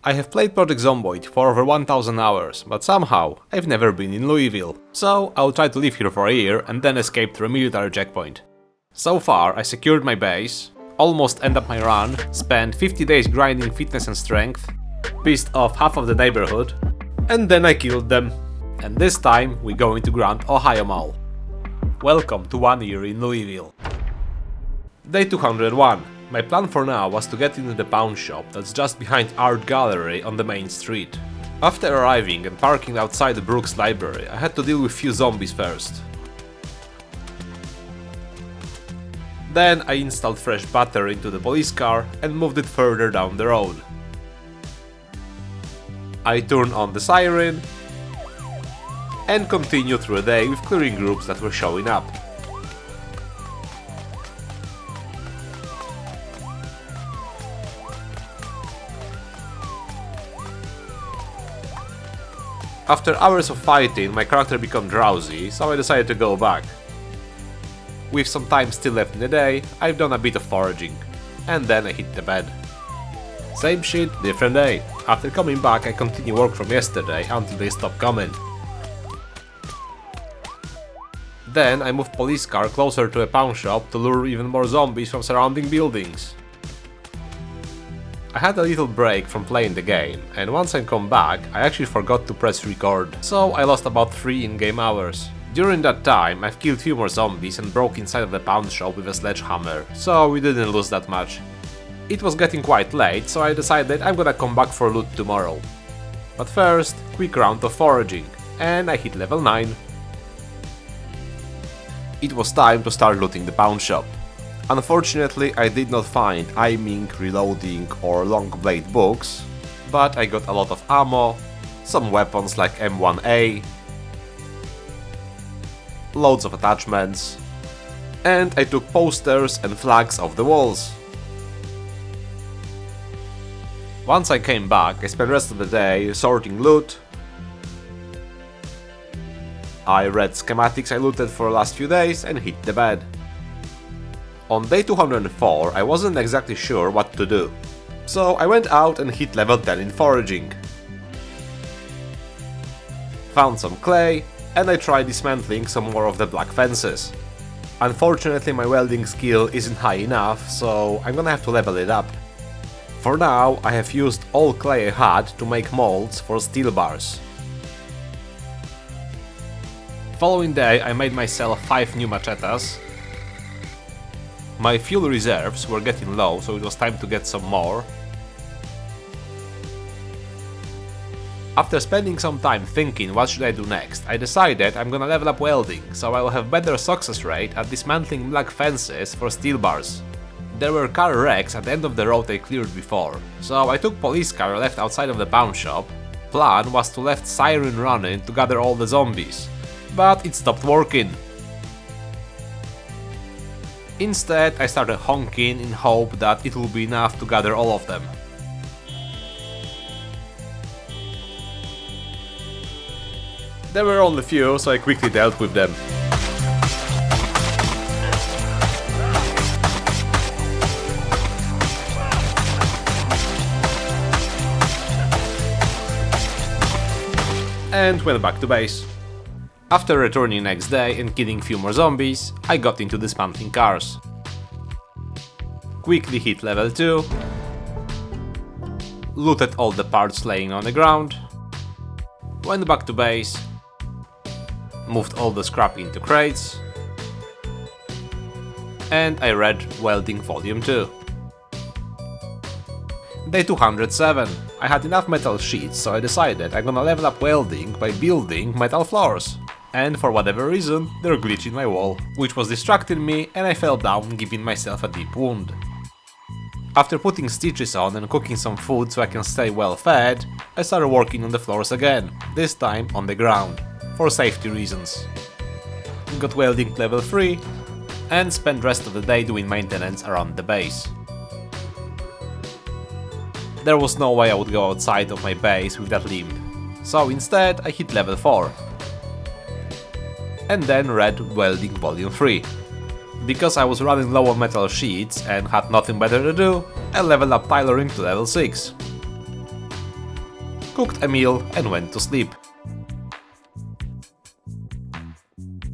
I have played Project Zomboid for over 1000 hours, but somehow I've never been in Louisville. So I'll try to live here for a year and then escape through a military checkpoint. So far I secured my base, almost end up my run, spent 50 days grinding fitness and strength, pissed off half of the neighborhood, and then I killed them. And this time we go into Grand Ohio Mall. Welcome to 1 year in Louisville. Day 201. My plan for now was to get into the pawn shop that's just behind Art Gallery on the main street. After arriving and parking outside the Brooks Library, I had to deal with few zombies first. Then I installed fresh battery into the police car and moved it further down the road. I turned on the siren and continued through the day with clearing groups that were showing up. After hours of fighting, my character became drowsy, so I decided to go back. With some time still left in the day, I've done a bit of foraging, and then I hit the bed. Same shit, different day. After coming back, I continue work from yesterday until they stop coming. Then I moved police car closer to a pawn shop to lure even more zombies from surrounding buildings. I had a little break from playing the game, and once I come back, I actually forgot to press record, so I lost about 3 in-game hours. During that time, I've killed few more zombies and broke inside of the pawn shop with a sledgehammer, so we didn't lose that much. It was getting quite late, so I decided I'm gonna come back for loot tomorrow. But first, quick round of foraging, and I hit level 9. It was time to start looting the pawn shop. Unfortunately, I did not find aiming, reloading or long blade books, but I got a lot of ammo, some weapons like M1A, loads of attachments, and I took posters and flags off the walls. Once I came back, I spent the rest of the day sorting loot. I read schematics I looted for the last few days and hit the bed. On day 204, I wasn't exactly sure what to do, so I went out and hit level 10 in foraging. Found some clay, and I tried dismantling some more of the black fences. Unfortunately, my welding skill isn't high enough, so I'm gonna have to level it up. For now, I have used all clay I had to make molds for steel bars. Following day, I made myself 5 new machetas. My fuel reserves were getting low, so it was time to get some more. After spending some time thinking what should I do next, I decided I'm gonna level up welding, so I will have better success rate at dismantling black fences for steel bars. There were car wrecks at the end of the road I cleared before, so I took police car left outside of the pawn shop. Plan was to left siren running to gather all the zombies, but it stopped working. Instead, I started honking in hope that it will be enough to gather all of them. There were only few, so I quickly dealt with them. And went back to base. After returning next day and killing few more zombies, I got into dismantling cars. Quickly hit level 2, looted all the parts laying on the ground, went back to base, moved all the scrap into crates, and I read Welding Volume 2. Day 207. I had enough metal sheets, so I decided I'm gonna level up welding by building metal floors. And for whatever reason, they're glitching my wall, which was distracting me, and I fell down, giving myself a deep wound. After putting stitches on and cooking some food so I can stay well fed, I started working on the floors again, this time on the ground, for safety reasons. Got welding level 3, and spent the rest of the day doing maintenance around the base. There was no way I would go outside of my base with that limb, so instead I hit level 4. And then read Welding Volume 3. Because I was running low on metal sheets and had nothing better to do, I leveled up Tailoring to level 6. cooked a meal and went to sleep.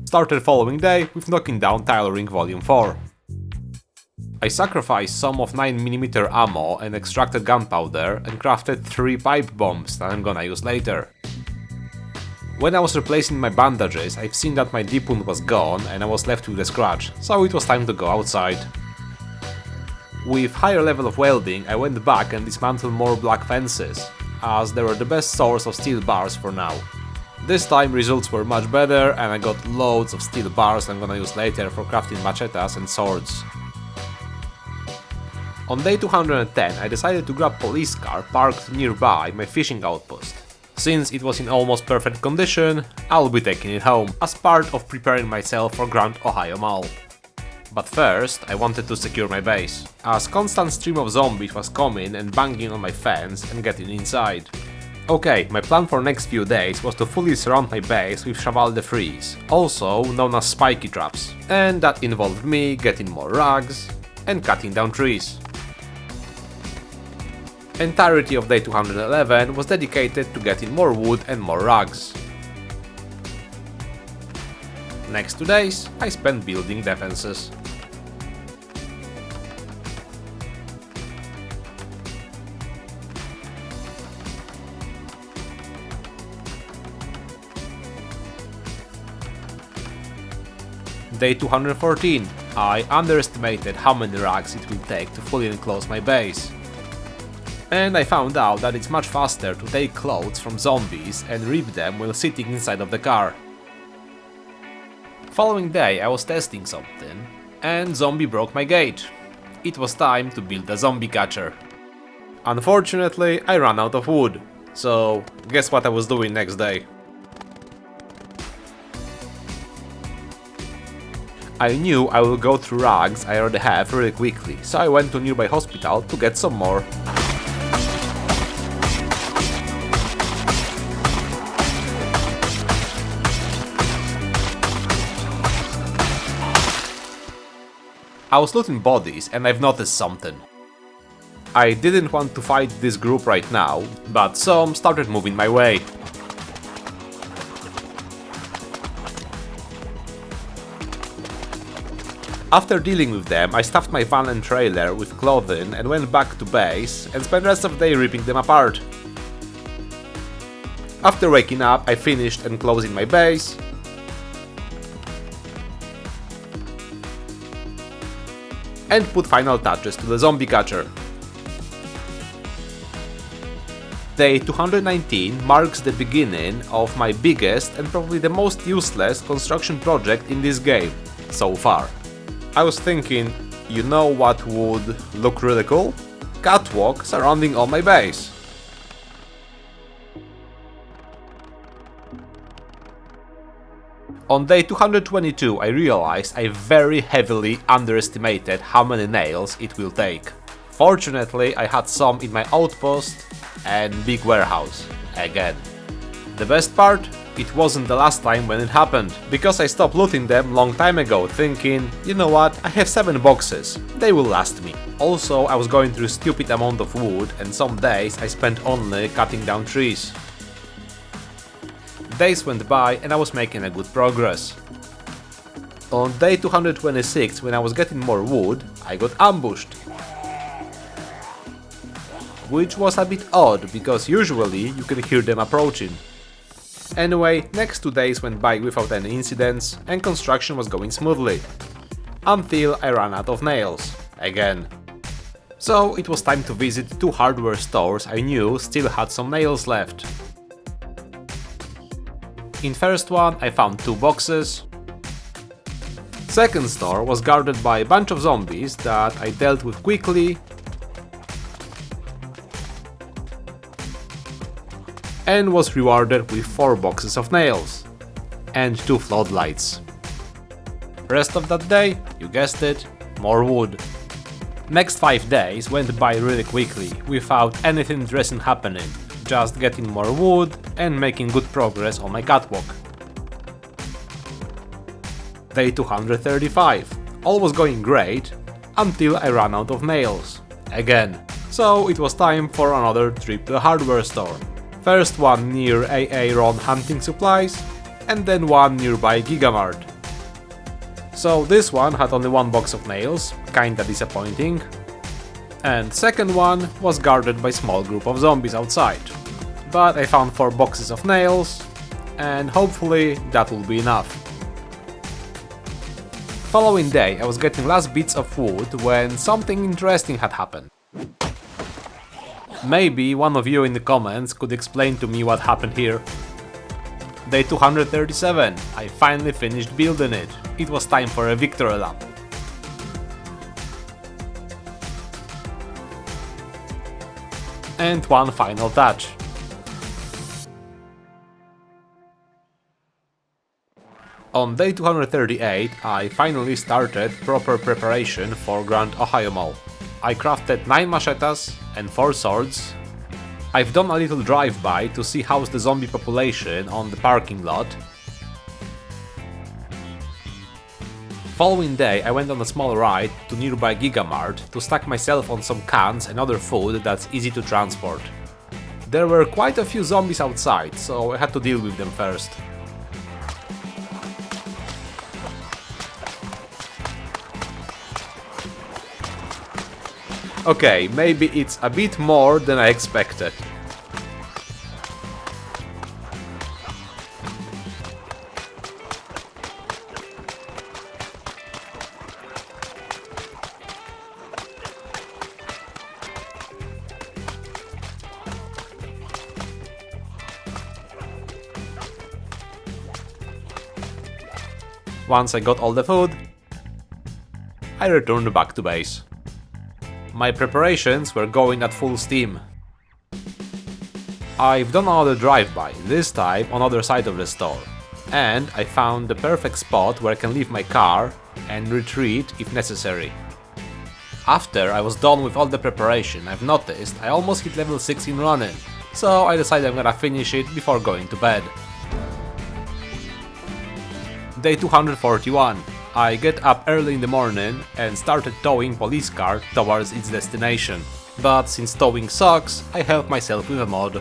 Started following day with knocking down Tailoring Volume 4. I sacrificed some of 9mm ammo and extracted gunpowder and crafted 3 pipe bombs that I'm gonna use later. When I was replacing my bandages, I've seen that my deep wound was gone and I was left with a scratch, so it was time to go outside. With higher level of welding, I went back and dismantled more black fences, as they were the best source of steel bars for now. This time results were much better and I got loads of steel bars I'm gonna use later for crafting machetas and swords. On day 210 I decided to grab police car parked nearby my fishing outpost. Since it was in almost perfect condition, I'll be taking it home, as part of preparing myself for Grand Ohio Mall. But first, I wanted to secure my base, as constant stream of zombies was coming and banging on my fence and getting inside. Okay, my plan for next few days was to fully surround my base with Cheval de Frise, also known as spiky traps, and that involved me getting more rugs and cutting down trees. Entirety of day 211 was dedicated to getting more wood and more rugs. Next 2 days I spent building defenses. Day 214, I underestimated how many rugs it will take to fully enclose my base. And I found out that it's much faster to take clothes from zombies and rip them while sitting inside of the car. Following day I was testing something, and zombie broke my gate. It was time to build a zombie catcher. Unfortunately, I ran out of wood, so guess what I was doing next day? I knew I will go through rugs I already have really quickly, so I went to a nearby hospital to get some more. I was looting bodies and I've noticed something. I didn't want to fight this group right now, but some started moving my way. After dealing with them, I stuffed my van and trailer with clothing and went back to base and spent the rest of the day ripping them apart. After waking up, I finished enclosing my base, and put final touches to the zombie catcher. Day 219 marks the beginning of my biggest and probably the most useless construction project in this game so far. I was thinking, you know what would look really cool? Catwalk surrounding all my base. On day 222 I realized I very heavily underestimated how many nails it will take. Fortunately I had some in my outpost and big warehouse, again. The best part? It wasn't the last time when it happened, because I stopped looting them long time ago, thinking, you know what, I have 7 boxes, they will last me. Also, I was going through a stupid amount of wood and some days I spent only cutting down trees. Days went by and I was making a good progress. On day 226, when I was getting more wood, I got ambushed. Which was a bit odd, because usually you can hear them approaching. Anyway, next 2 days went by without any incidents and construction was going smoothly. Until I ran out of nails, again. So it was time to visit 2 hardware stores I knew still had some nails left. In first one I found 2 boxes. Second store was guarded by a bunch of zombies that I dealt with quickly and was rewarded with 4 boxes of nails and 2 floodlights. Rest of that day, you guessed it, more wood. Next 5 days went by really quickly, without anything interesting happening, just getting more wood and making good progress on my catwalk. Day 235. All was going great, until I ran out of nails. Again. So it was time for another trip to the hardware store. First one near AA Ron hunting supplies, and then one nearby Gigamart. So this one had only one box of nails, kinda disappointing. And second one was guarded by small group of zombies outside. But I found 4 boxes of nails, and hopefully that will be enough. Following day I was getting last bits of wood when something interesting had happened. Maybe one of you in the comments could explain to me what happened here. Day 237, I finally finished building it. It was time for a victory lap. And one final touch. On day 238, I finally started proper preparation for Grand Ohio Mall. I crafted 9 machetas and 4 swords. I've done a little drive-by to see how's the zombie population on the parking lot. Following day I went on a small ride to nearby Gigamart to stack myself on some cans and other food that's easy to transport. There were quite a few zombies outside, so I had to deal with them first. Okay, maybe it's a bit more than I expected. Once I got all the food, I returned back to base. My preparations were going at full steam. I've done another drive-by, this time on the other side of the store, and I found the perfect spot where I can leave my car and retreat if necessary. After I was done with all the preparation, I've noticed I almost hit level 6 in running, so I decided I'm gonna finish it before going to bed. Day 241. I get up early in the morning and started towing police car towards its destination. But since towing sucks, I helped myself with a mod.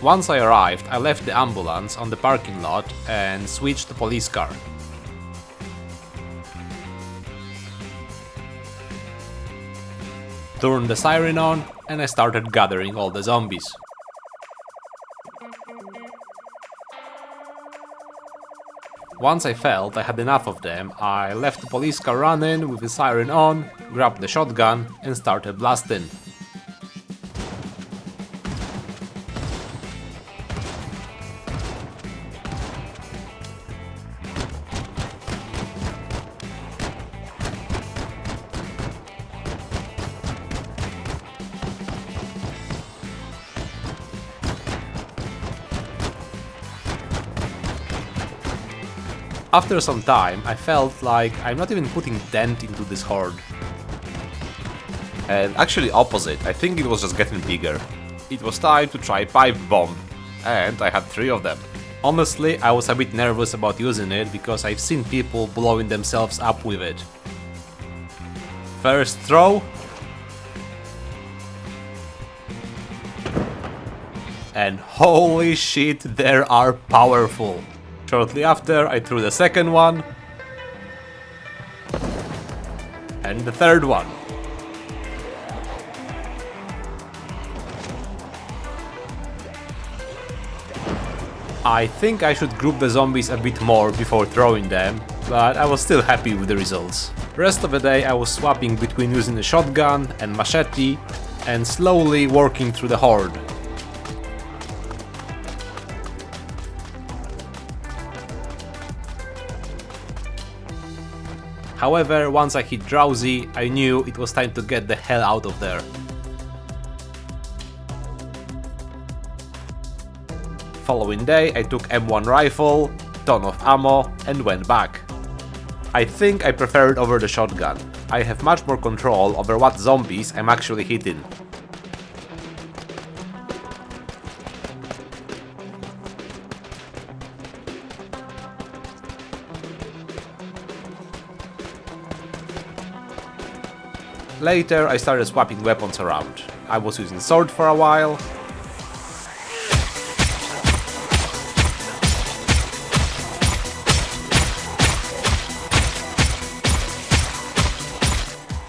Once I arrived, I left the ambulance on the parking lot and switched to police car. Turned the siren on and I started gathering all the zombies. Once I felt I had enough of them, I left the police car running with the siren on, grabbed the shotgun and started blasting. After some time, I felt like I'm not even putting dent into this horde. And actually opposite, I think it was just getting bigger. It was time to try pipe bomb, and I had 3 of them. Honestly, I was a bit nervous about using it because I've seen people blowing themselves up with it. First throw. And holy shit, they are powerful. Shortly after, I threw the second one, and the third one. I think I should group the zombies a bit more before throwing them, but I was still happy with the results. Rest of the day I was swapping between using a shotgun and machete, and slowly working through the horde. However, once I hit drowsy, I knew it was time to get the hell out of there. Following day, I took M1 rifle, ton of ammo, and went back. I think I prefer it over the shotgun. I have much more control over what zombies I'm actually hitting. Later I started swapping weapons around. I was using sword for a while.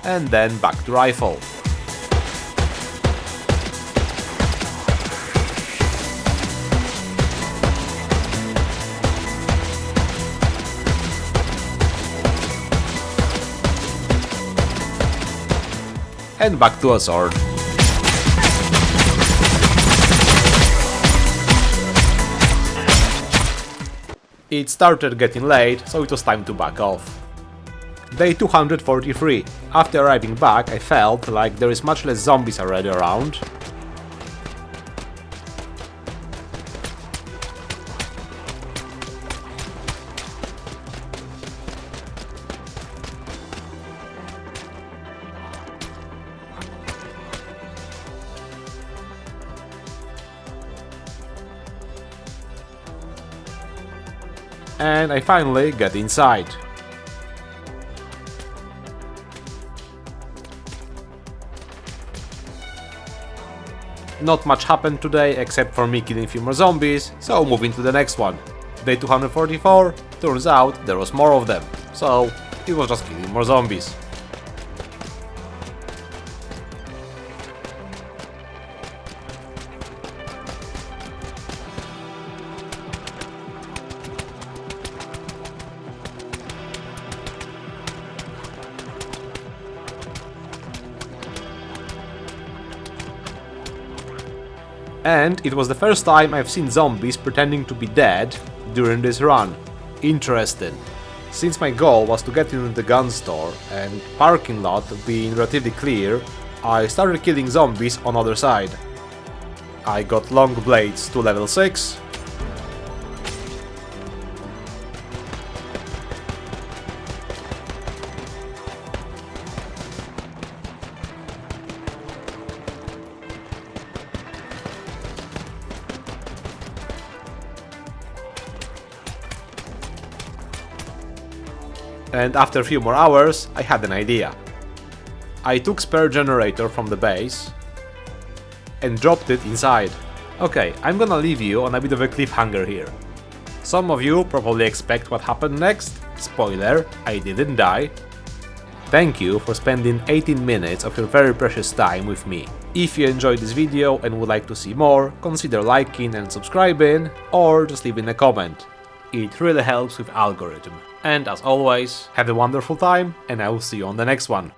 And then back to rifle. And back to a sword. It started getting late, so it was time to back off. Day 243. After arriving back, I felt like there is much less zombies already around. And I finally get inside. Not much happened today except for me killing a few more zombies, so moving to the next one. Day 244, turns out there was more of them, so it was just killing more zombies. And it was the first time I've seen zombies pretending to be dead during this run. Interesting. Since my goal was to get into the gun store and parking lot being relatively clear, I started killing zombies on other side. I got long blades to level 6. And after a few more hours, I had an idea. I took spare generator from the base and dropped it inside. Okay, I'm gonna leave you on a bit of a cliffhanger here. Some of you probably expect what happened next. Spoiler, I didn't die. Thank you for spending 18 minutes of your very precious time with me. If you enjoyed this video and would like to see more, consider liking and subscribing, or just leaving a comment. It really helps with algorithm. And as always, have a wonderful time, and I will see you on the next one.